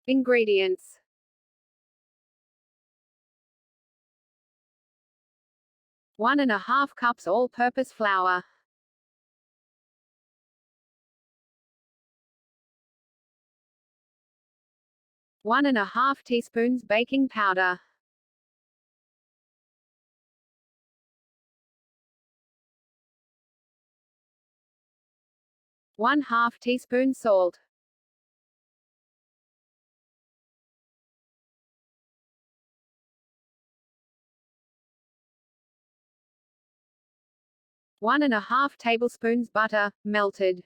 Ingredients: 1½ cups all-purpose flour, 1½ teaspoons baking powder, 1/2 teaspoon salt, 1½ tablespoons butter, melted,